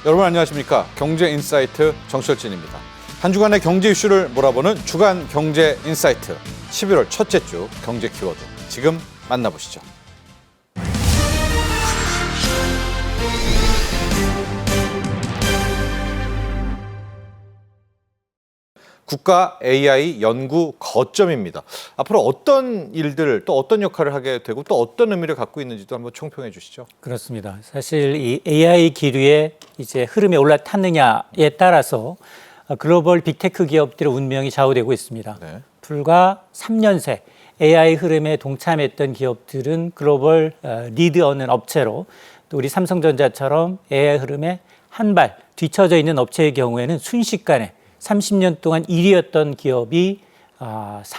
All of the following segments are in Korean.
여러분 안녕하십니까? 경제인사이트 정철진입니다. 한 주간의 경제 이슈를 몰아보는 주간 경제인사이트 11월 첫째 주 경제 키워드 지금 만나보시죠. 국가 AI 연구 거점입니다. 앞으로 어떤 일들 또 어떤 역할을 하게 되고 또 어떤 의미를 갖고 있는지도 한번 총평해 주시죠. 그렇습니다. 사실 이 AI 기류의 이제 흐름에 올라탔느냐에 따라서 글로벌 빅테크 기업들의 운명이 좌우되고 있습니다. 네. 불과 3년 새 AI 흐름에 동참했던 기업들은 글로벌 리드하는 업체로 또 우리 삼성전자처럼 AI 흐름에 한 발 뒤처져 있는 업체의 경우에는 순식간에 30년 동안 1위였던 기업이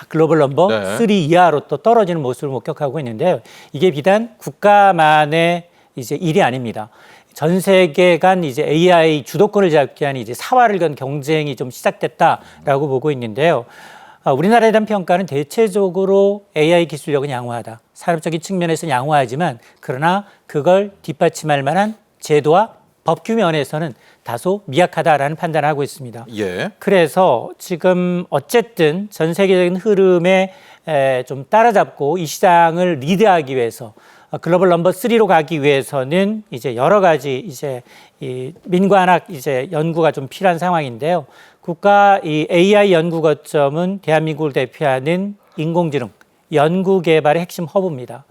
글로벌 넘버 3 이하로 또 떨어지는 모습을 목격하고 있는데요. 이게 비단 국가만의 이제 일이 아닙니다. 전 세계 간 이제 AI 주도권을 잡기 위한 이제 사활을 건 경쟁이 좀 시작됐다라고 보고 있는데요. 우리나라에 대한 평가는 대체적으로 AI 기술력은 양호하다. 산업적인 측면에서는 양호하지만 그러나 그걸 뒷받침할 만한 제도와 법규 면에서는 다소 미약하다라는 판단을 하고 있습니다. 예. 그래서 지금 어쨌든 전 세계적인 흐름에 좀 따라잡고 이 시장을 리드하기 위해서 글로벌 넘버 3로 가기 위해서는 이제 여러 가지 이제 이 민관학 이제 연구가 좀 필요한 상황인데요. 국가 이 AI 연구 거점은 대한민국을 대표하는 인공지능 연구 개발의 핵심 허브입니다.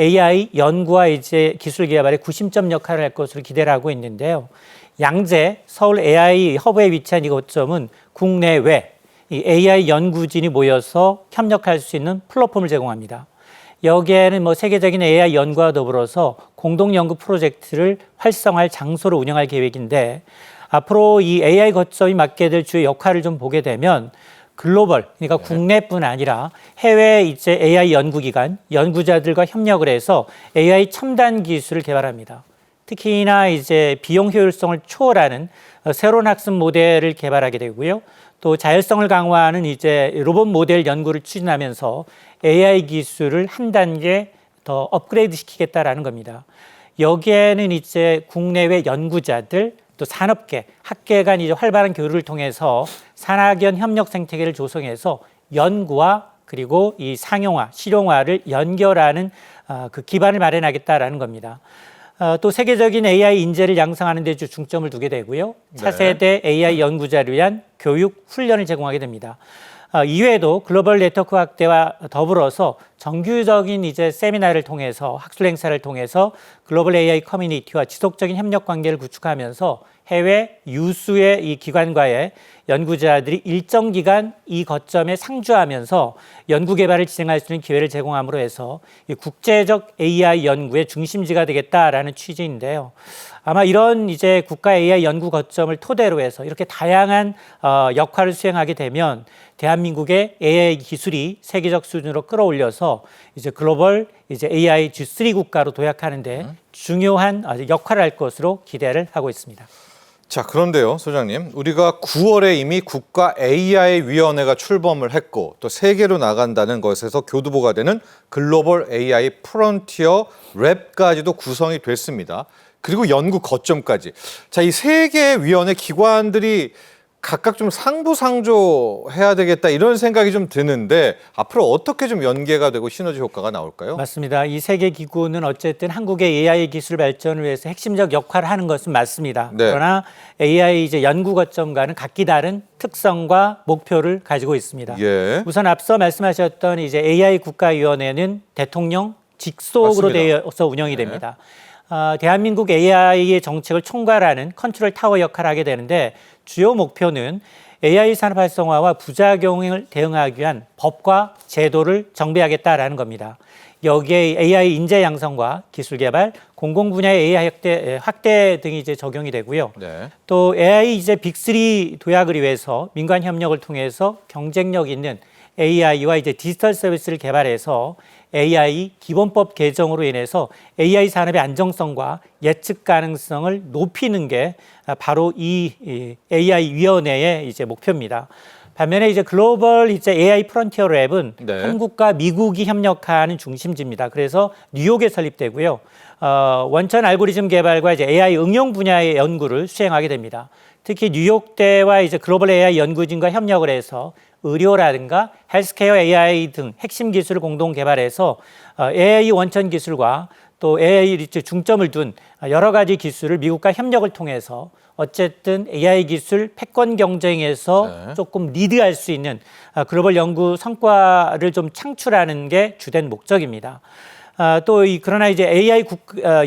AI 연구와 이제 기술 개발의 구심점 역할을 할 것으로 기대를 하고 있는데요. 양재 서울 AI 허브에 위치한 이 거점은 국내외 이 AI 연구진이 모여서 협력할 수 있는 플랫폼을 제공합니다. 여기에는 뭐 세계적인 AI 연구와 더불어서 공동 연구 프로젝트를 활성화할 장소로 운영할 계획인데 앞으로 이 AI 거점이 맡게 될 주요 역할을 좀 보게 되면 글로벌, 그러니까 국내뿐 아니라 해외 이제 AI 연구기관, 연구자들과 협력을 해서 AI 첨단 기술을 개발합니다. 특히나 이제 비용 효율성을 초월하는 새로운 학습 모델을 개발하게 되고요. 또 자율성을 강화하는 이제 로봇 모델 연구를 추진하면서 AI 기술을 한 단계 더 업그레이드 시키겠다라는 겁니다. 여기에는 이제 국내외 연구자들 또 산업계, 학계 간 이제 활발한 교류를 통해서 산학연 협력 생태계를 조성해서 연구와 그리고 이 상용화, 실용화를 연결하는 그 기반을 마련하겠다라는 겁니다. 또 세계적인 AI 인재를 양성하는 데 중점을 두게 되고요. 차세대 AI 연구자를 위한 교육, 훈련을 제공하게 됩니다. 이외에도 글로벌 네트워크 확대와 더불어서 정규적인 이제 세미나를 통해서 학술 행사를 통해서 글로벌 AI 커뮤니티와 지속적인 협력 관계를 구축하면서 해외 유수의 이 기관과의 연구자들이 일정 기간 이 거점에 상주하면서 연구 개발을 진행할 수 있는 기회를 제공함으로 해서 이 국제적 AI 연구의 중심지가 되겠다라는 취지인데요. 아마 이런 이제 국가 AI 연구 거점을 토대로 해서 이렇게 다양한 역할을 수행하게 되면 대한민국의 AI 기술이 세계적 수준으로 끌어올려서 이제 글로벌 이제 AI G3 국가로 도약하는데 중요한 역할을 할 것으로 기대를 하고 있습니다. 자, 그런데요, 소장님. 우리가 9월에 이미 국가 AI위원회가 출범을 했고 또 세계로 나간다는 것에서 교두보가 되는 글로벌 AI 프론티어 랩까지도 구성이 됐습니다. 그리고 연구 거점까지. 자, 이 세 개의 위원회 기관들이 각각 좀 상부상조해야 되겠다 이런 생각이 좀 드는데 앞으로 어떻게 좀 연계가 되고 시너지 효과가 나올까요? 맞습니다. 이 세 개 기구는 어쨌든 한국의 AI 기술 발전을 위해서 핵심적 역할을 하는 것은 맞습니다. 네. 그러나 AI 이제 연구 거점과는 각기 다른 특성과 목표를 가지고 있습니다. 예. 우선 앞서 말씀하셨던 이제 AI 국가위원회는 대통령 직속으로 맞습니다. 되어서 운영이 됩니다. 대한민국 AI의 정책을 총괄하는 컨트롤 타워 역할을 하게 되는데 주요 목표는 AI 산업 활성화와 부작용을 대응하기 위한 법과 제도를 정비하겠다라는 겁니다. 여기에 AI 인재 양성과 기술 개발, 공공 분야의 AI 확대 등이 이제 적용이 되고요. 네. 또 AI 이제 빅3 도약을 위해서 민관 협력을 통해서 경쟁력 있는 AI와 이제 디지털 서비스를 개발해서 AI 기본법 개정으로 인해서 AI 산업의 안정성과 예측 가능성을 높이는 게 바로 이 AI 위원회의 이제 목표입니다. 반면에 이제 글로벌 이제 AI 프론티어 랩은 네. 한국과 미국이 협력하는 중심지입니다. 그래서 뉴욕에 설립되고요. 원천 알고리즘 개발과 이제 AI 응용 분야의 연구를 수행하게 됩니다. 특히 뉴욕대와 이제 글로벌 AI 연구진과 협력을 해서 의료라든가 헬스케어 AI 등 핵심 기술을 공동 개발해서 AI 원천 기술과 또 AI 중점을 둔 여러 가지 기술을 미국과 협력을 통해서 어쨌든 AI 기술 패권 경쟁에서 조금 리드할 수 있는 글로벌 연구 성과를 좀 창출하는 게 주된 목적입니다. 그러나 이제 AI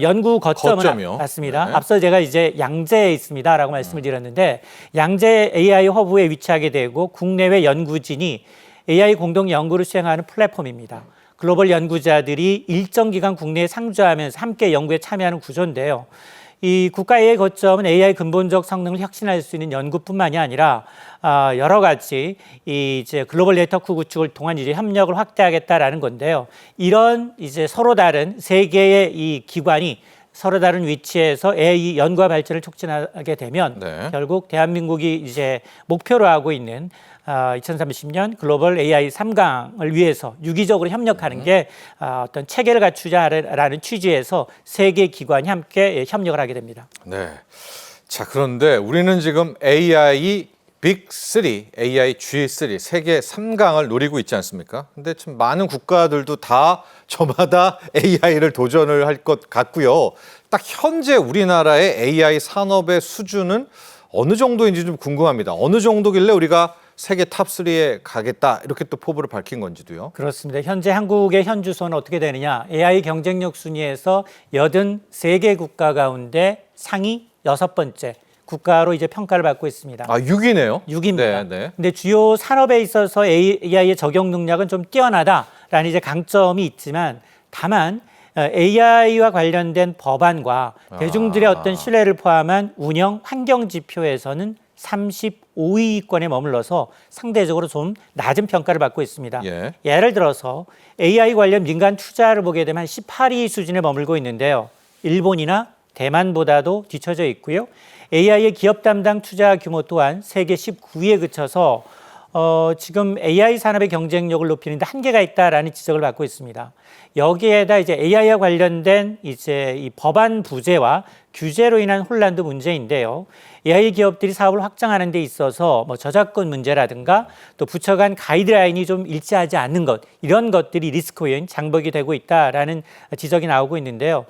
연구 거점은 맞습니다. 네. 앞서 제가 이제 양재에 있습니다라고 말씀을 드렸는데 양재 AI 허브에 위치하게 되고 국내외 연구진이 AI 공동 연구를 수행하는 플랫폼입니다. 글로벌 연구자들이 일정 기간 국내에 상주하면서 함께 연구에 참여하는 구조인데요. 이 국가 AI 거점은 AI 근본적 성능을 혁신할 수 있는 연구뿐만이 아니라 여러 가지 이제 글로벌 네트워크 구축을 통한 이제 협력을 확대하겠다라는 건데요. 이런 이제 서로 다른 세 개의 이 기관이 서로 다른 위치에서 AI 연구와 발전을 촉진하게 되면 결국 대한민국이 이제 목표로 하고 있는 2030년 글로벌 AI 3강을 위해서 유기적으로 협력하는 게 어떤 체계를 갖추자라는 취지에서 세 개 기관이 함께 협력을 하게 됩니다. 네. 자, 그런데 우리는 지금 AI 빅3, AI G3 세계 3강을 노리고 있지 않습니까? 근데 참 많은 국가들도 다 저마다 AI를 도전을 할 것 같고요. 딱 현재 우리나라의 AI 산업의 수준은 어느 정도인지 좀 궁금합니다. 어느 정도길래 우리가 세계 탑3에 가겠다 이렇게 또 포부를 밝힌 건지도요. 그렇습니다. 현재 한국의 현주소는 어떻게 되느냐. AI 경쟁력 순위에서 83개 국가 가운데 상위 6번째 국가로 이제 평가를 받고 있습니다. 6위네요. 6위입니다. 근데 주요 산업에 있어서 AI의 적용 능력은 좀 뛰어나다라는 이제 강점이 있지만 다만 AI와 관련된 법안과 대중들의 어떤 신뢰를 포함한 운영 환경 지표에서는 35위권에 머물러서 상대적으로 좀 낮은 평가를 받고 있습니다. 예를 들어서 AI 관련 민간 투자를 보게 되면 18위 수준에 머물고 있는데요. 일본이나 대만보다도 뒤처져 있고요. AI의 기업 담당 투자 규모 또한 세계 19위에 그쳐서 지금 AI 산업의 경쟁력을 높이는 데 한계가 있다라는 지적을 받고 있습니다. 여기에다 이제 AI와 관련된 이제 이 법안 부재와 규제로 인한 혼란도 문제인데요. AI 기업들이 사업을 확장하는 데 있어서 뭐 저작권 문제라든가 또 부처 간 가이드라인이 좀 일치하지 않는 것, 이런 것들이 리스크 요인, 장벽이 되고 있다라는 지적이 나오고 있는데요.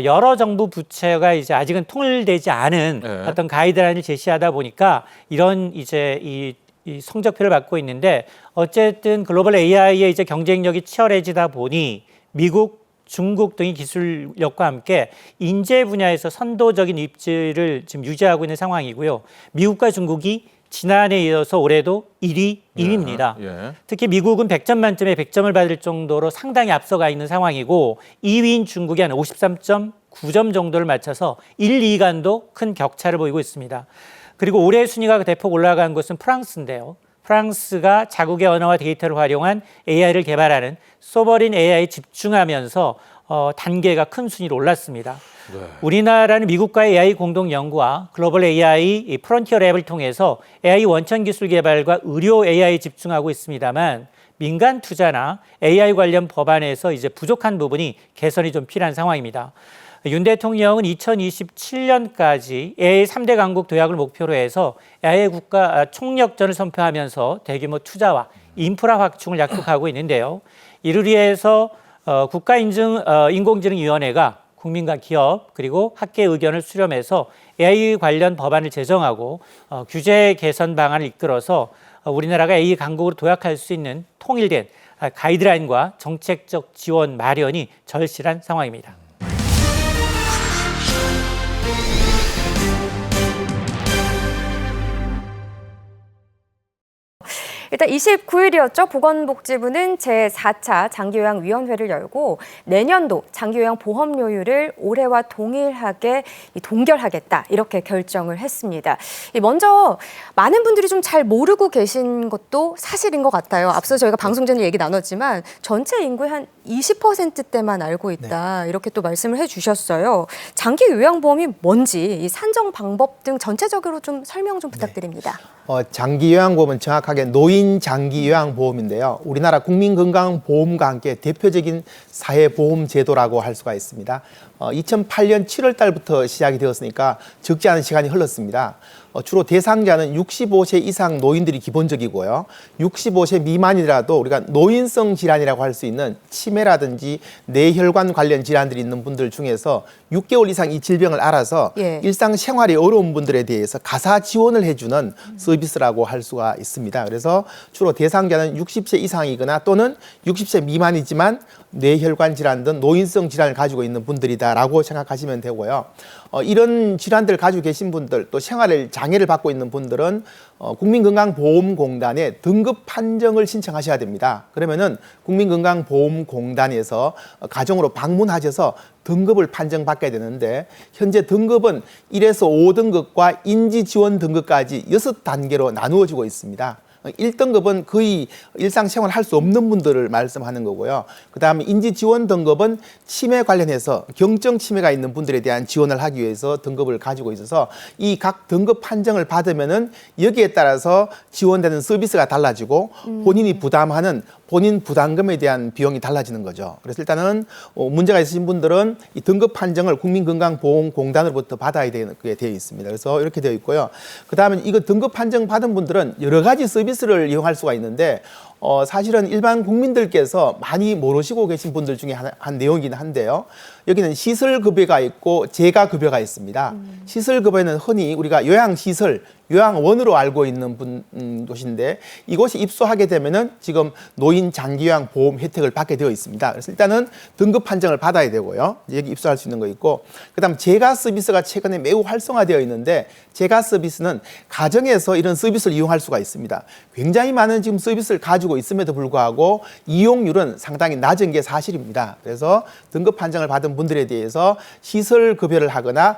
여러 정부 부처가 이제 아직은 통일되지 않은 어떤 가이드라인을 제시하다 보니까 이런 이제 이 성적표를 받고 있는데 어쨌든 글로벌 AI의 이제 경쟁력이 치열해지다 보니 미국, 중국 등의 기술력과 함께 인재 분야에서 선도적인 입지를 지금 유지하고 있는 상황이고요. 미국과 중국이 지난해에 이어서 올해도 1위, 2위입니다. 특히 미국은 100점 만점에 100점을 받을 정도로 상당히 앞서가 있는 상황이고 2위인 중국이 한 53.9점 정도를 맞춰서 1, 2위간도 큰 격차를 보이고 있습니다. 그리고 올해 순위가 대폭 올라간 것은 프랑스인데요. 프랑스가 자국의 언어와 데이터를 활용한 AI를 개발하는 소버린 AI에 집중하면서 단계가 큰 순위로 올랐습니다. 우리나라는 미국과의 AI 공동 연구와 글로벌 AI 프론티어 랩을 통해서 AI 원천 기술 개발과 의료 AI에 집중하고 있습니다만 민간 투자나 AI 관련 법안에서 이제 부족한 부분이 개선이 좀 필요한 상황입니다. 윤 대통령은 2027년까지 AI 3대 강국 도약을 목표로 해서 AI 국가 총력전을 선포하면서 대규모 투자와 인프라 확충을 약속하고 있는데요. 이를 위해서 국가인공지능위원회가 국민과 기업 그리고 학계 의견을 수렴해서 AI 관련 법안을 제정하고 규제 개선 방안을 이끌어서 우리나라가 AI 강국으로 도약할 수 있는 통일된 가이드라인과 정책적 지원 마련이 절실한 상황입니다. 일단 29일이었죠. 보건복지부는 제4차 장기요양위원회를 열고 내년도 장기요양 보험료율을 올해와 동일하게 동결하겠다 이렇게 결정을 했습니다. 먼저 많은 분들이 좀 잘 모르고 계신 것도 사실인 것 같아요. 앞서 저희가 방송 전에 얘기 나눴지만 전체 인구의 한 20%대만 알고 있다 이렇게 또 말씀을 해주셨어요. 장기요양보험이 뭔지 이 산정 방법 등 전체적으로 좀 설명 좀 부탁드립니다. 장기요양보험은 정확하게 노인 장기요양보험인데요. 우리나라 국민건강보험과 함께 대표적인 사회보험제도라고 할 수가 있습니다. 2008년 7월 달부터 시작이 되었으니까 적지 않은 시간이 흘렀습니다. 주로 대상자는 65세 이상 노인들이 기본적이고요. 65세 미만이라도 우리가 노인성 질환이라고 할 수 있는 치매라든지 뇌혈관 관련 질환들이 있는 분들 중에서 6개월 이상 이 질병을 알아서 예. 일상생활이 어려운 분들에 대해서 가사 지원을 해주는 서비스라고 할 수가 있습니다. 그래서 주로 대상자는 60세 이상이거나 또는 60세 미만이지만 뇌혈관 질환 등 노인성 질환을 가지고 있는 분들이다라고 생각하시면 되고요. 이런 질환들 가지고 계신 분들 또 생활을 장애를 받고 있는 분들은 국민건강보험공단에 등급 판정을 신청하셔야 됩니다. 그러면은 국민건강보험공단에서 가정으로 방문하셔서 등급을 판정받게 되는데 현재 등급은 1에서 5등급과 인지지원 등급까지 6단계로 나누어지고 있습니다. 1등급은 거의 일상생활 할 수 없는 분들을 말씀하는 거고요. 그다음에 인지지원 등급은 치매 관련해서 경증 치매가 있는 분들에 대한 지원을 하기 위해서 등급을 가지고 있어서 이 각 등급 판정을 받으면은 여기에 따라서 지원되는 서비스가 달라지고 본인이 부담하는 본인 부담금에 대한 비용이 달라지는 거죠. 그래서 일단은 문제가 있으신 분들은 이 등급 판정을 국민건강보험공단으로부터 받아야 되게 되어 있습니다. 그래서 이렇게 되어 있고요. 그다음에 이거 등급 판정 받은 분들은 여러 가지 서비스를 이용할 수가 있는데 사실은 일반 국민들께서 많이 모르시고 계신 분들 중에 한 내용이긴 한데요. 여기는 시설급여가 있고 재가급여가 있습니다. 시설급여는 흔히 우리가 요양시설, 요양원으로 알고 있는 곳인데 이곳에 입소하게 되면은 지금 노인 장기요양 보험 혜택을 받게 되어 있습니다. 그래서 일단은 등급 판정을 받아야 되고요. 여기 입소할 수 있는 거 있고 그다음 재가 서비스가 최근에 매우 활성화되어 있는데 재가 서비스는 가정에서 이런 서비스를 이용할 수가 있습니다. 굉장히 많은 지금 서비스를 가지고 있음에도 불구하고 이용률은 상당히 낮은 게 사실입니다. 그래서 등급 판정을 받은 분들에 대해서 시설 급여를 하거나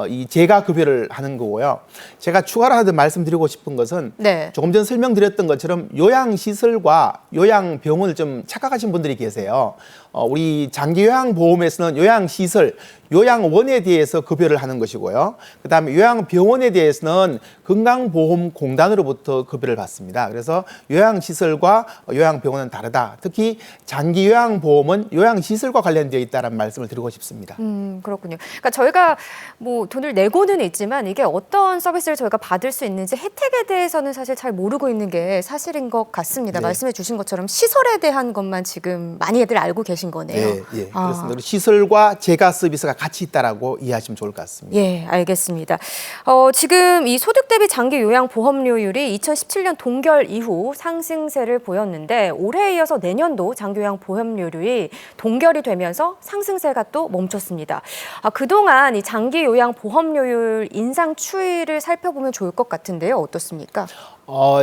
이 재가 급여를 하는 거고요. 제가 추가로 하나 더 말씀드리고 싶은 것은 네. 조금 전 설명드렸던 것처럼 요양시설과 요양병원을 좀 착각하신 분들이 계세요. 우리 장기요양보험에서는 요양시설, 요양원에 대해서 급여를 하는 것이고요. 그다음에 요양병원에 대해서는 건강보험공단으로부터 급여를 받습니다. 그래서 요양시설과 요양병원은 다르다. 특히 장기요양보험은 요양시설과 관련되어 있다는 말씀을 드리고 싶습니다. 그렇군요. 그러니까 저희가 뭐 돈을 내고는 있지만 이게 어떤 서비스를 저희가 받을 수 있는지 혜택에 대해서는 사실 잘 모르고 있는 게 사실인 것 같습니다. 네. 말씀해 주신 것처럼 시설에 대한 것만 지금 많이들 알고 계신 거네요. 네, 예, 그렇습니다. 우리 시설과 재가 서비스가 같이 있다라고 이해하시면 좋을 것 같습니다. 예, 알겠습니다. 지금 이 소득 대비 장기 요양 보험료율이 2017년 동결 이후 상승세를 보였는데 올해에 이어서 내년도 장기 요양 보험료율이 동결이 되면서 상승세가 또 멈췄습니다. 그동안 이 장기 요양 보험료율 인상 추이를 살펴보면 좋을 것 같은데요. 어떻습니까?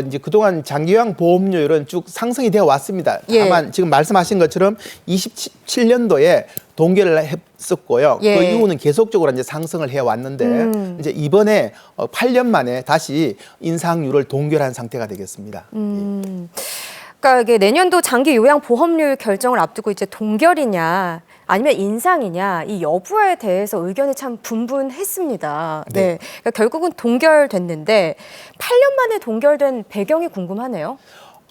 이제 그동안 장기요양 보험료율은 쭉 상승이 되어 왔습니다. 예. 다만 지금 말씀하신 것처럼 27년도에 동결을 했었고요. 예. 그 이후는 계속적으로 이제 상승을 해 왔는데 이제 이번에 8년 만에 다시 인상률을 동결한 상태가 되겠습니다. 그러니까 이게 내년도 장기 요양 보험료율 결정을 앞두고 이제 동결이냐 아니면 인상이냐 이 여부에 대해서 의견이 참 분분했습니다. 네. 네. 그러니까 결국은 동결됐는데 8년 만에 동결된 배경이 궁금하네요.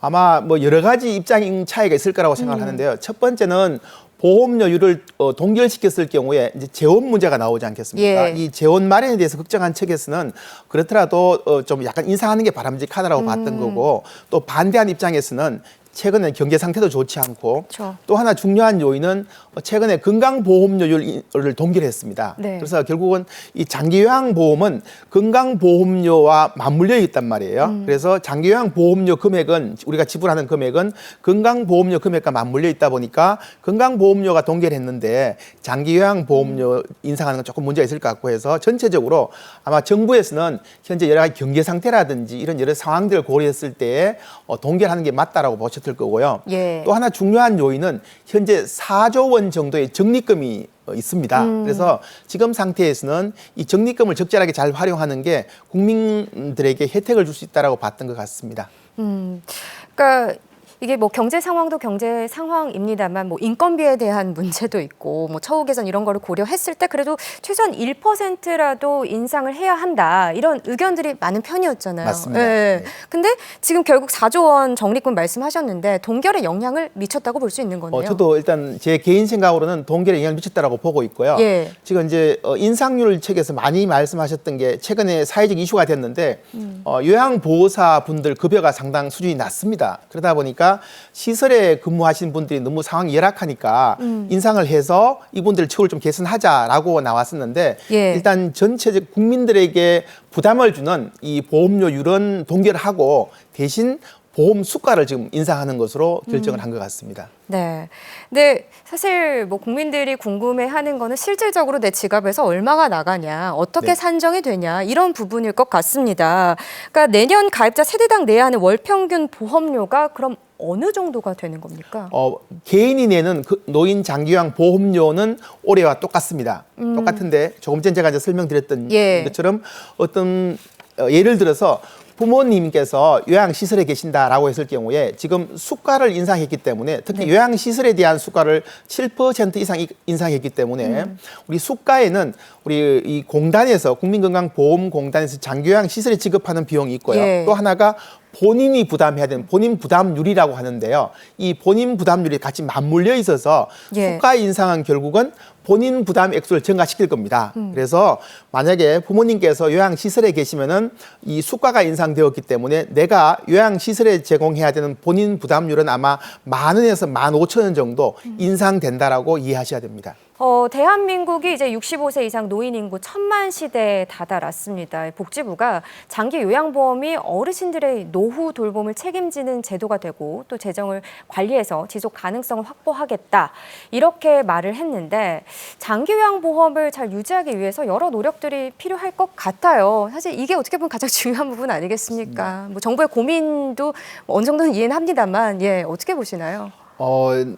아마 뭐 여러 가지 입장 차이가 있을 거라고 생각하는데요. 첫 번째는 보험료율을 동결시켰을 경우에 이제 재원 문제가 나오지 않겠습니까? 예. 이 재원 마련에 대해서 걱정한 측에서는 그렇더라도 좀 약간 인상하는 게 바람직하다라고 봤던 거고 또 반대한 입장에서는 최근에 경제 상태도 좋지 않고 그렇죠. 또 하나 중요한 요인은 최근에 건강보험료율을 동결했습니다. 네. 그래서 결국은 이 장기요양보험은 건강보험료와 맞물려 있단 말이에요. 그래서 장기요양보험료 금액은 우리가 지불하는 금액은 건강보험료 금액과 맞물려 있다 보니까 건강보험료가 동결했는데 장기요양보험료 인상하는 건 조금 문제가 있을 것 같고 해서 전체적으로 아마 정부에서는 현재 여러 가지 경제 상태라든지 이런 여러 상황들을 고려했을 때 동결하는 게 맞다라고 보셨을 거고요. 예. 또 하나 중요한 요인은 현재 4조 원 정도의 적립금이 있습니다. 그래서 지금 상태에서는 이 적립금을 적절하게 잘 활용하는 게 국민들에게 혜택을 줄 수 있다라고 봤던 것 같습니다. 그러니까 이게 뭐 경제 상황도 경제 상황입니다만 뭐 인건비에 대한 문제도 있고 뭐 처우 개선 이런 거를 고려했을 때 그래도 최소한 1%라도 인상을 해야 한다. 이런 의견들이 많은 편이었잖아요. 맞습니다. 예. 네. 근데 지금 결국 4조 원 적립금 말씀하셨는데 동결에 영향을 미쳤다고 볼 수 있는 거네요. 저도 일단 제 개인 생각으로는 동결에 영향을 미쳤다라고 보고 있고요. 예. 지금 이제 인상률 책에서 많이 말씀하셨던 게 최근에 사회적 이슈가 됐는데 요양보호사 분들 급여가 상당 수준이 낮습니다. 그러다 보니까 시설에 근무하시는 분들이 너무 상황이 열악하니까 인상을 해서 이분들 처우를 좀 개선하자라고 나왔었는데 예. 일단 전체적 국민들에게 부담을 주는 이 보험료율은 동결하고 대신 보험 수가를 지금 인상하는 것으로 결정을 한 것 같습니다. 네. 근데 사실 뭐 국민들이 궁금해하는 거는 실질적으로 내 지갑에서 얼마가 나가냐, 어떻게 네. 산정이 되냐 이런 부분일 것 같습니다. 그러니까 내년 가입자 세대당 내야 하는 월 평균 보험료가 그럼 어느 정도가 되는 겁니까? 개인이 내는 그 노인 장기요양 보험료는 올해와 똑같습니다. 똑같은데 조금 전 제가 이제 설명드렸던 예. 것처럼 어떤 예를 들어서 부모님께서 요양시설에 계신다라고 했을 경우에 지금 수가를 인상했기 때문에 특히 요양시설에 대한 수가를 7% 이상 인상했기 때문에 우리 수가에는 우리 이 공단에서 국민건강보험공단에서 장기요양시설에 지급하는 비용이 있고요. 예. 또 하나가 본인이 부담해야 되는 본인 부담률이라고 하는데요. 이 본인 부담률이 같이 맞물려 있어서 예. 수가 인상은 결국은 본인 부담 액수를 증가시킬 겁니다. 그래서 만약에 부모님께서 요양시설에 계시면은 이 수가가 인상되었기 때문에 내가 요양시설에 제공해야 되는 본인 부담률은 아마 10,000원에서 15,000원 정도 인상된다라고 이해하셔야 됩니다. 대한민국이 이제 65세 이상 노인 인구 1,000만 시대에 다다랐습니다. 복지부가 장기 요양보험이 어르신들의 노후 돌봄을 책임지는 제도가 되고 또 재정을 관리해서 지속 가능성을 확보하겠다 이렇게 말을 했는데 장기 요양보험을 잘 유지하기 위해서 여러 노력들이 필요할 것 같아요. 사실 이게 어떻게 보면 가장 중요한 부분 아니겠습니까? 뭐 정부의 고민도 어느 정도는 이해는 합니다만 어떻게 보시나요?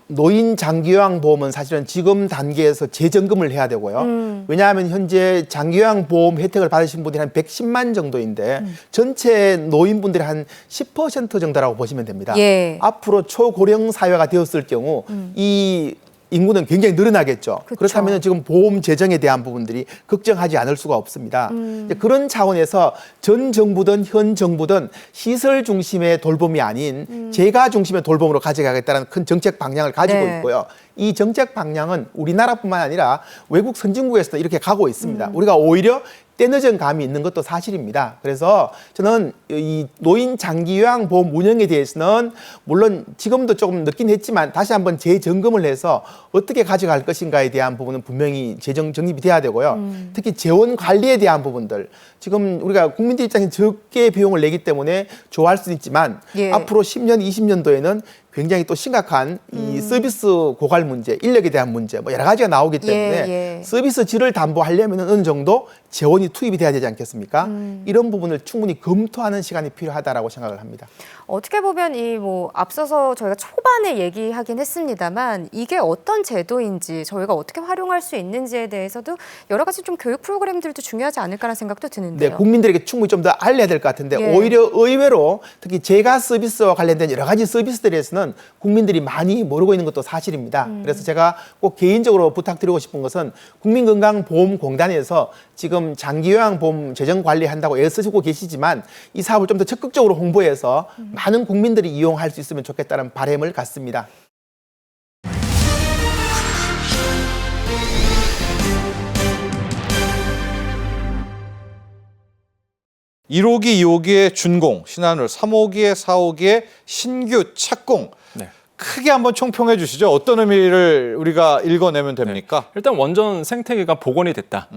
노인 장기요양보험은 사실은 지금 단계에서 재점검을 해야 되고요. 왜냐하면 현재 장기요양보험 혜택을 받으신 분들이 한 110만 정도인데 전체 노인분들의 한 10% 정도라고 보시면 됩니다. 예. 앞으로 초고령 사회가 되었을 경우 이 인구는 굉장히 늘어나겠죠. 그쵸. 그렇다면 지금 보험 재정에 대한 부분들이 걱정하지 않을 수가 없습니다. 이제 그런 차원에서 전 정부든 현 정부든 시설 중심의 돌봄이 아닌 재가 중심의 돌봄으로 가져가겠다는 큰 정책 방향을 가지고 네. 있고요. 이 정책 방향은 우리나라뿐만 아니라 외국 선진국에서도 이렇게 가고 있습니다. 우리가 오히려 때늦은 감이 있는 것도 사실입니다. 그래서 저는 이 노인 장기요양보험 운영에 대해서는 물론 지금도 조금 늦긴 했지만 다시 한번 재점검을 해서 어떻게 가져갈 것인가에 대한 부분은 분명히 재정 정립이 돼야 되고요. 특히 재원 관리에 대한 부분들 지금 우리가 국민들 입장에 적게 비용을 내기 때문에 좋아할 수는 있지만 예. 앞으로 10년, 20년도에는 굉장히 또 심각한 이 서비스 고갈 문제, 인력에 대한 문제 뭐 여러 가지가 나오기 때문에 예. 서비스 질을 담보하려면 어느 정도 재원이 투입이 돼야 되지 않겠습니까? 이런 부분을 충분히 검토하는 시간이 필요하다라고 생각을 합니다. 어떻게 보면 이 뭐 앞서서 저희가 초반에 얘기하긴 했습니다만 이게 어떤 제도인지 저희가 어떻게 활용할 수 있는지에 대해서도 여러 가지 좀 교육 프로그램들도 중요하지 않을까라는 생각도 드는데요. 네, 국민들에게 충분히 좀 더 알려야 될 것 같은데 예. 오히려 의외로 특히 재가 서비스와 관련된 여러 가지 서비스들에서는 국민들이 많이 모르고 있는 것도 사실입니다. 그래서 제가 꼭 개인적으로 부탁드리고 싶은 것은 국민건강보험공단에서 지금 장기요양보험 재정 관리한다고 애쓰시고 계시지만 이 사업을 좀 더 적극적으로 홍보해서 많은 국민들이 이용할 수 있으면 좋겠다는 바람을 갖습니다. 1호기, 2호기의 준공, 신한울, 3호기의 4호기의 신규 착공. 네. 크게 한번 총평해 주시죠. 어떤 의미를 우리가 읽어내면 됩니까? 일단 원전 생태계가 복원이 됐다.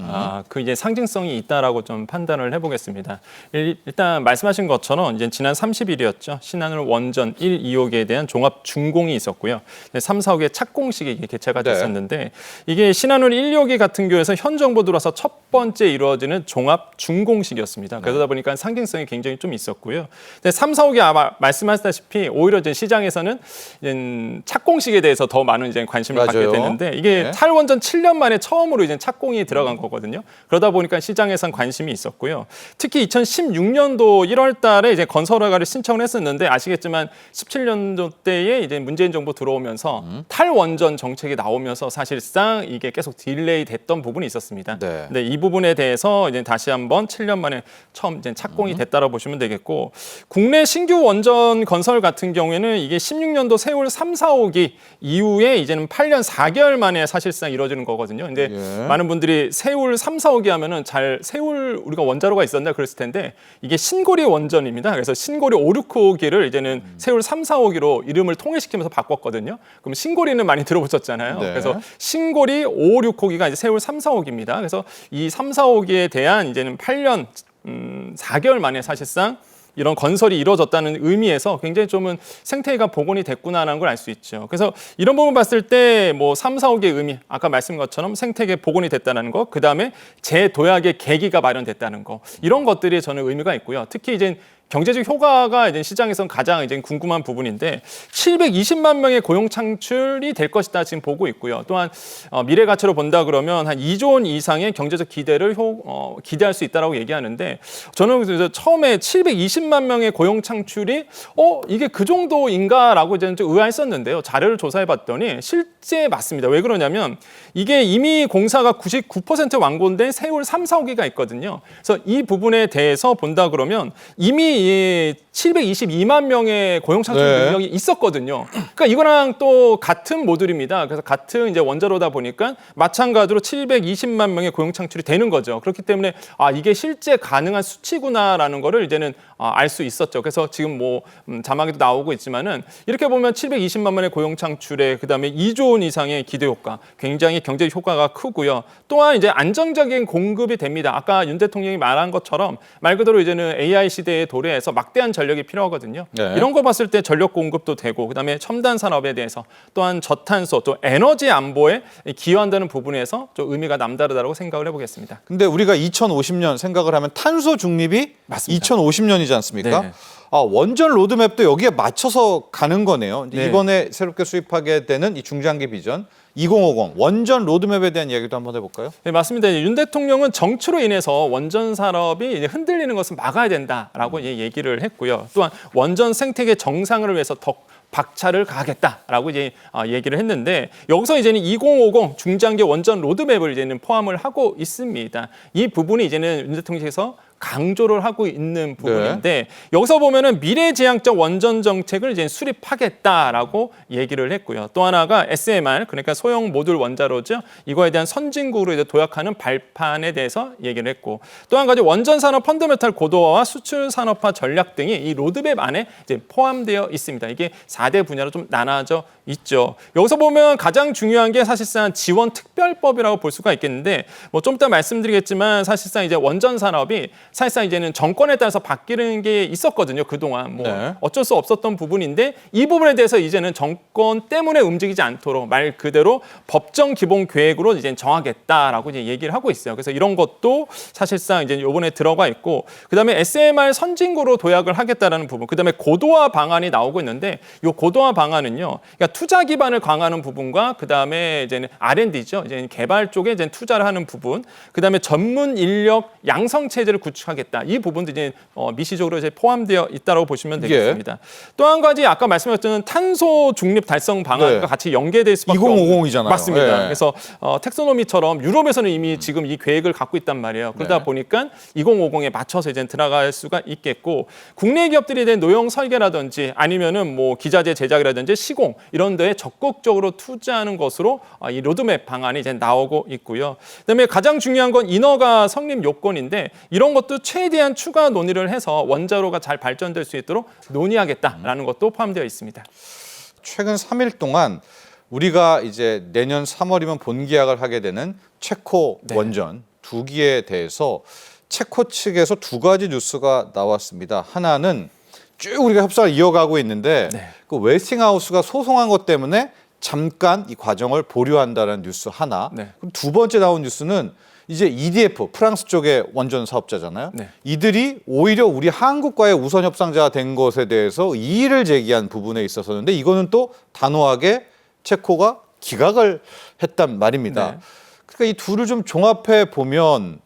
그 이제 상징성이 있다라고 좀 판단을 해보겠습니다. 일단 말씀하신 것처럼 이제 지난 30일이었죠. 신한울 원전 1, 2호기에 대한 종합 준공이 있었고요. 3, 4호기의 착공식이 개최가 네. 됐었는데 이게 신한울 1, 2호기 같은 경우에서 현 정부 들어서 첫 번째 이루어지는 종합 준공식이었습니다. 그러다 보니까 상징성이 굉장히 좀 있었고요. 근데 3, 4호기 아마 말씀하셨다시피 오히려 이제 시장에서는 이제 이제 착공식에 대해서 더 많은 이제 관심을 맞아요. 갖게 되는데 이게 네. 탈원전 7년 만에 처음으로 이제 착공이 들어간 거거든요. 그러다 보니까 시장에선 관심이 있었고요. 특히 2016년도 1월달에 이제 건설 허가를 신청을 했었는데 아시겠지만 17년도 때에 이제 문재인 정부 들어오면서 탈원전 정책이 나오면서 사실상 이게 계속 딜레이 됐던 부분이 있었습니다. 네. 근데 이 부분에 대해서 이제 다시 한번 7년 만에 처음 이제 착공이 됐다라고 보시면 되겠고 국내 신규 원전 건설 같은 경우에는 이게 16년도 세월 3, 4, 5기 이후에 이제는 8년 4개월 만에 사실상 이루어지는 거거든요. 근데 예. 많은 분들이 세월 3, 4, 5기 하면은 잘 세월 우리가 원자로가 있었나 그랬을 텐데 이게 신고리 원전입니다. 그래서 신고리 5, 6호기를 이제는 세월 3, 4, 5기로 이름을 통일시키면서 바꿨거든요. 그럼 신고리는 많이 들어보셨잖아요. 네. 그래서 신고리 5, 6호기가 이제 세월 3, 4, 5기입니다. 그래서 이 3, 4, 5기에 대한 이제는 8년 4개월 만에 사실상 이런 건설이 이루어졌다는 의미에서 굉장히 좀은 생태계가 복원이 됐구나라는 걸 알 수 있죠. 그래서 이런 부분 봤을 때 뭐 3, 4, 5개의 의미, 아까 말씀인 것처럼 생태계 복원이 됐다는 거, 그 다음에 재도약의 계기가 마련됐다는 거, 이런 것들이 저는 의미가 있고요. 특히 이제 경제적 효과가 이제 시장에선 가장 이제 궁금한 부분인데 720만 명의 고용 창출이 될 것이다 지금 보고 있고요. 또한 미래 가치로 본다 그러면 한 2조 원 이상의 경제적 기대를 기대할 수 있다라고 얘기하는데 저는 그래서 처음에 720만 명의 고용 창출이 이게 그 정도인가라고 이제 좀 의아했었는데요. 자료를 조사해 봤더니 실제 맞습니다. 왜 그러냐면 이게 이미 공사가 99% 완공된 세월 3, 4, 5기가 있거든요. 그래서 이 부분에 대해서 본다 그러면 이미 722만 명의 고용 창출 네. 능력이 있었거든요. 그러니까 이거랑 또 같은 모듈입니다. 그래서 같은 이제 원자로다 보니까 마찬가지로 720만 명의 고용 창출이 되는 거죠. 그렇기 때문에 이게 실제 가능한 수치구나라는 거를 이제는 알 수 있었죠. 그래서 지금 뭐 자막에도 나오고 있지만은 이렇게 보면 720만 명의 고용 창출에 그다음에 2조 원 이상의 기대 효과, 굉장히 경제적 효과가 크고요. 또한 이제 안정적인 공급이 됩니다. 아까 윤 대통령이 말한 것처럼 말 그대로 이제는 AI 시대의 도래에서 막대한 전력이 필요하거든요. 네. 이런 거 봤을 때 전력 공급도 되고 그다음에 첨단 산업에 대해서 또한 저탄소 또 에너지 안보에 기여한다는 부분에서 좀 의미가 남다르다고 생각을 해보겠습니다. 근데 우리가 2050년 생각을 하면 탄소 중립이 맞습니다. 2050년이지 않습니까? 네. 원전 로드맵도 여기에 맞춰서 가는 거네요. 이제 네. 이번에 새롭게 수립하게 되는 이 중장기 비전 2050 원전 로드맵에 대한 이야기도 한번 해볼까요? 네, 맞습니다. 윤 대통령은 정치로 인해서 원전 산업이 이제 흔들리는 것을 막아야 된다라고 이제 얘기를 했고요. 또한 원전 생태계 정상을 위해서 더 박차를 가하겠다라고 이제 얘기를 했는데 여기서 이제는 2050 중장기 원전 로드맵을 이제는 포함을 하고 있습니다. 이 부분이 이제는 윤 대통령께서 강조를 하고 있는 부분인데 여기서 보면은 미래지향적 원전 정책을 이제 수립하겠다라고 얘기를 했고요. 또 하나가 SMR 그러니까 소형 모듈 원자로죠. 이거에 대한 선진국으로 이제 도약하는 발판에 대해서 얘기를 했고 또 한 가지 원전 산업 펀더멘탈 고도화와 수출 산업화 전략 등이 이 로드맵 안에 이제 포함되어 있습니다. 이게 4대 분야로 좀 나눠져 있죠. 여기서 보면 가장 중요한 게 사실상 지원 특별법이라고 볼 수가 있겠는데 뭐 좀 이따 말씀드리겠지만 사실상 이제 원전 산업이 사실상 이제는 정권에 따라서 바뀌는 게 있었거든요. 그동안 뭐 네. 어쩔 수 없었던 부분인데 이 부분에 대해서 이제는 정권 때문에 움직이지 않도록 말 그대로 법정 기본 계획으로 이제 정하겠다라고 이제 얘기를 하고 있어요. 그래서 이런 것도 사실상 이제 이번에 들어가 있고 그다음에 SMR 선진국으로 도약을 하겠다라는 부분, 그다음에 고도화 방안이 나오고 있는데 이 고도화 방안은요. 그러니까 투자 기반을 강화하는 부분과 그다음에 이제는 R&D죠. 이제 개발 쪽에 이제 투자를 하는 부분, 그다음에 전문 인력 양성 체제를 구축하겠다. 이 부분도 이제 미시적으로 이제 포함되어 있다고 보시면 되겠습니다. 또 한 가지 아까 말씀하셨던 탄소 중립 달성 방안과 네. 같이 연계될 수밖에 2050이잖아요. 맞습니다. 네. 그래서 텍소노미처럼 유럽에서는 이미 지금 이 계획을 갖고 있단 말이에요. 그러다 네. 보니까 2050에 맞춰서 이제 들어갈 수가 있겠고 국내 기업들이 된 노형 설계라든지 아니면은 뭐 기자재 제작이라든지 시공 이런 데에 적극적으로 투자하는 것으로 이 로드맵 방안이 이제 나오고 있고요. 그다음에 가장 중요한 건 인허가 성립 요건인데 이런 것도 최대한 추가 논의를 해서 원자로가 잘 발전될 수 있도록 논의하겠다라는 것도 포함되어 있습니다. 최근 3일 동안 우리가 이제 내년 3월이면 본계약을 하게 되는 체코 원전 2기에 대해서 체코 측에서 2가지 뉴스가 나왔습니다. 하나는 쭉 우리가 협상을 이어가고 있는데 그 웨스팅하우스가 소송한 것 때문에 잠깐 이 과정을 보류한다는 뉴스 하나. 네. 그럼 두 번째 나온 뉴스는 이제 EDF 프랑스 쪽의 원전 사업자잖아요. 네. 이들이 오히려 우리 한국과의 우선 협상자가 된 것에 대해서 이의를 제기한 부분에 있어서는데 이거는 또 단호하게 체코가 기각을 했단 말입니다. 네. 그러니까 이 둘을 좀 종합해 보면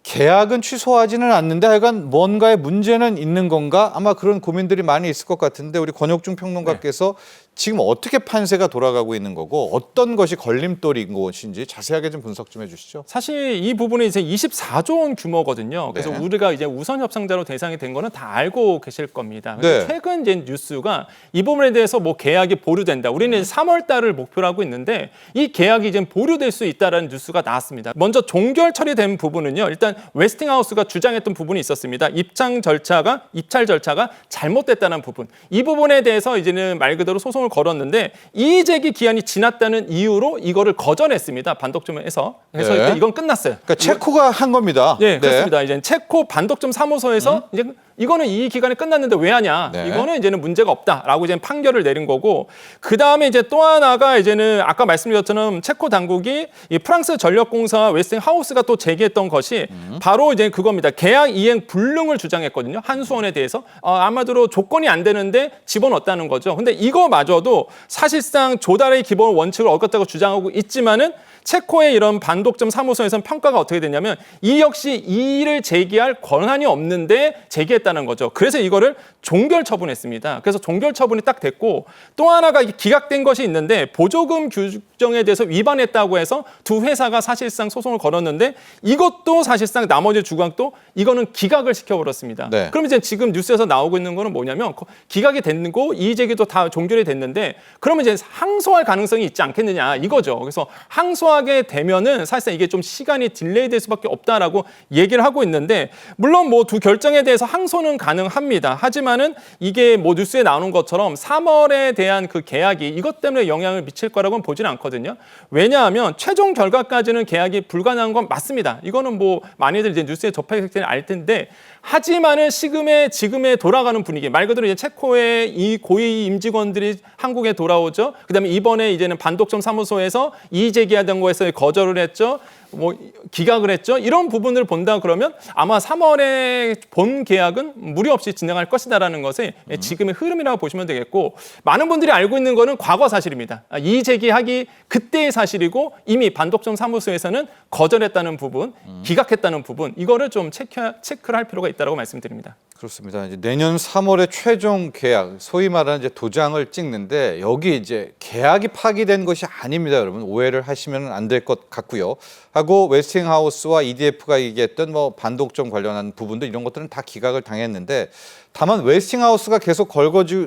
계약은 취소하지는 않는데 하여간 뭔가의 문제는 있는 건가? 아마 그런 고민들이 많이 있을 것 같은데 우리 권혁중 평론가께서 지금 어떻게 판세가 돌아가고 있는 거고 어떤 것이 걸림돌인 것인지 자세하게 좀 분석 좀 해주시죠. 사실 이 부분이 이제 24조 원 규모거든요. 그래서 네. 우리가 이제 우선 협상자로 대상이 된 거는 다 알고 계실 겁니다. 네. 최근 이제 뉴스가 이 부분에 대해서 뭐 계약이 보류된다. 우리는 3월 달을 목표로 하고 있는데 이 계약이 이제 보류될 수 있다라는 뉴스가 나왔습니다. 먼저 종결 처리된 부분은요. 일단 웨스팅하우스가 주장했던 부분이 있었습니다. 입찰 절차가 잘못됐다는 부분. 이 부분에 대해서 이제는 말 그대로 소송을 걸었는데 이의 제기 기한이 지났다는 이유로 이거를 거절했습니다. 반독점에서. 그래서 네. 일단 이건 끝났어요. 그러니까 체코가 한 겁니다. 네, 그렇습니다. 이제 체코 반독점 사무소에서 이제 이거는 이 기간이 끝났는데 왜 하냐? 네. 이거는 이제는 문제가 없다라고 이제 판결을 내린 거고 그 다음에 이제 또 하나가 이제는 아까 말씀드렸던 체코 당국이 이 프랑스 전력공사와 웨스팅하우스가 또 제기했던 것이 바로 이제 그겁니다. 계약 이행 불능을 주장했거든요. 한수원에 대해서 아마도 조건이 안 되는데 집어넣었다는 거죠. 근데 이거마저도 사실상 조달의 기본 원칙을 어겼다고 주장하고 있지만은 체코의 이런 반독점 사무소에서는 평가가 어떻게 되냐면 이 역시 이의를 제기할 권한이 없는데 제기했다는 거죠. 그래서 이거를 종결 처분했습니다. 그래서 종결 처분이 딱 됐고 또 하나가 기각된 것이 있는데 보조금 규정에 대해서 위반했다고 해서 두 회사가 사실상 소송을 걸었는데 이것도 사실상 나머지 주각도 이거는 기각을 시켜버렸습니다. 네. 그럼 이제 지금 뉴스에서 나오고 있는 거는 뭐냐면 기각이 됐고 이의 제기도 다 종결이 됐는데 그러면 이제 항소할 가능성이 있지 않겠느냐 이거죠. 그래서 항소하게 되면은 사실상 이게 좀 시간이 딜레이 될 수밖에 없다라고 얘기를 하고 있는데 물론 뭐 두 결정에 대해서 항소는 가능합니다. 하지만은 이게 뭐 뉴스에 나오는 것처럼 3월에 대한 그 계약이 이것 때문에 영향을 미칠 거라고는 보지는 않거든요. 왜냐하면 최종 결과까지는 계약이 불가능한 건 맞습니다. 이거는 뭐 많이들 이제 뉴스에 접하실 때는 알 텐데 하지만은 지금의 돌아가는 분위기 말 그대로 이제 체코의 이 고위 임직원들이 한국에 돌아오죠. 그다음에 이번에 이제는 반독점 사무소에서 이의 제기하던 거에서 거절을 했죠. 뭐 기각을 했죠. 이런 부분을 본다 그러면 아마 3월에 본 계약은 무리 없이 진행할 것이다라는 것이 지금의 흐름이라고 보시면 되겠고 많은 분들이 알고 있는 거는 과거 사실입니다. 이의 제기하기 그때의 사실이고 이미 반독점 사무소에서는 거절했다는 부분, 기각했다는 부분 이거를 좀 체크를 할 필요가 있다고 말씀드립니다. 그렇습니다. 이제 내년 3월에 최종 계약, 소위 말하는 이제 도장을 찍는데 여기 이제 계약이 파기된 것이 아닙니다, 여러분. 오해를 하시면 안 될 것 같고요. 하고 웨스팅하우스와 EDF가 얘기했던 뭐 반독점 관련한 부분들 이런 것들은 다 기각을 당했는데 다만 웨스팅하우스가 계속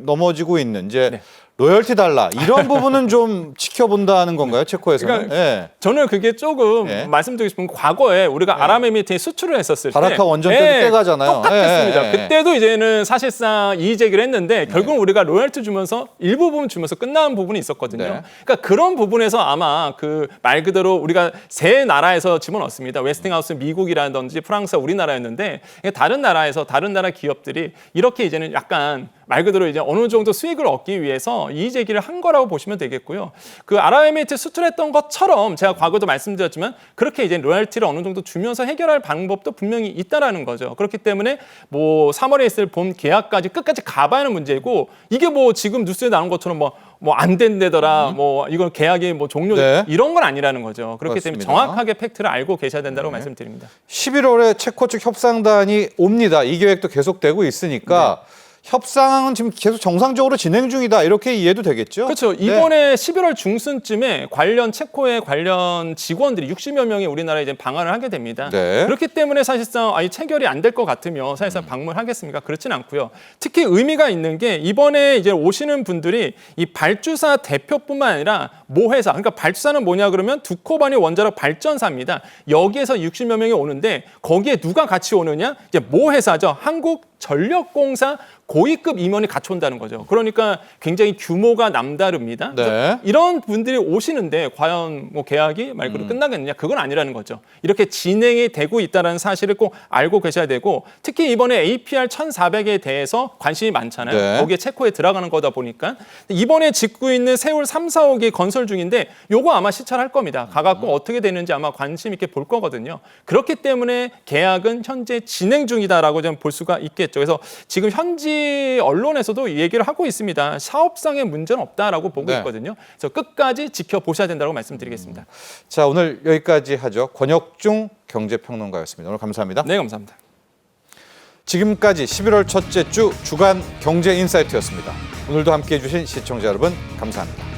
넘어지고 있는 이제 네. 로열티 달라 이런 부분은 좀 지켜본다는 건가요, 체코에서는? 그러니까 예. 저는 그게 조금 예. 말씀드리고 싶은 건 과거에 우리가 아랍에미리트에 수출을 했었을 때 바라카 원전 때도 때가잖아요. 똑같았습니다. 예. 그때도 이제는 사실상 이의 제기를 했는데 결국은 우리가 로열티 주면서 일부분 주면서 끝나는 부분이 있었거든요. 네. 그러니까 그런 부분에서 아마 그 말 그대로 우리가 세 나라에서 집어넣습니다. 웨스팅하우스 미국이라든지 프랑스 우리나라였는데 다른 나라에서 다른 나라 기업들이 이렇게 이제는 약간 말 그대로 이제 어느 정도 수익을 얻기 위해서 이의 제기를 한 거라고 보시면 되겠고요. 그 아랍에미리트 수출했던 것처럼 제가 과거도 말씀드렸지만 그렇게 이제 로열티를 어느 정도 주면서 해결할 방법도 분명히 있다라는 거죠. 그렇기 때문에 뭐 3월에 있을 본 계약까지 끝까지 가봐야 하는 문제고 이게 뭐 지금 뉴스에 나온 것처럼 뭐 안 된다더라, 뭐 이건 계약이 뭐 종료 네. 이런 건 아니라는 거죠. 그렇기 그렇습니다. 때문에 정확하게 팩트를 알고 계셔야 된다고 말씀드립니다. 11월에 체코 측 협상단이 옵니다. 이 계획도 계속되고 있으니까 협상은 지금 계속 정상적으로 진행 중이다. 이렇게 이해도 되겠죠? 그렇죠. 이번에 11월 중순쯤에 체코의 관련 직원들이 60여 명이 우리나라에 이제 방한을 하게 됩니다. 네. 그렇기 때문에 사실상 체결이 안 될 것 같으면 사실상 방문하겠습니까? 그렇지는 않고요. 특히 의미가 있는 게 이번에 이제 오시는 분들이 이 발주사 대표뿐만 아니라 모회사, 그러니까 발주사는 뭐냐 그러면 두코바니 원자력 발전사입니다. 여기에서 60여 명이 오는데 거기에 누가 같이 오느냐? 이제 모회사죠. 한국 전력공사 고위급 임원이 같이 온다는 거죠. 그러니까 굉장히 규모가 남다릅니다. 네. 그래서 이런 분들이 오시는데 과연 뭐 계약이 말 그대로 끝나겠느냐? 그건 아니라는 거죠. 이렇게 진행이 되고 있다는 사실을 꼭 알고 계셔야 되고 특히 이번에 APR 1400에 대해서 관심이 많잖아요. 네. 거기에 체코에 들어가는 거다 보니까 이번에 짓고 있는 세울 3, 4호기 건설 중인데 요거 아마 시찰할 겁니다. 가갖고 어떻게 되는지 아마 관심 있게 볼 거거든요. 그렇기 때문에 계약은 현재 진행 중이다라고 좀 볼 수가 있겠죠. 그래서 지금 현지 언론에서도 이 얘기를 하고 있습니다. 사업상의 문제는 없다라고 보고 네. 있거든요. 그래서 끝까지 지켜보셔야 된다고 말씀드리겠습니다. 자, 오늘 여기까지 하죠. 권혁중 경제평론가였습니다. 오늘 감사합니다. 네, 감사합니다. 지금까지 11월 첫째 주 주간 경제인사이트였습니다. 오늘도 함께해 주신 시청자 여러분 감사합니다.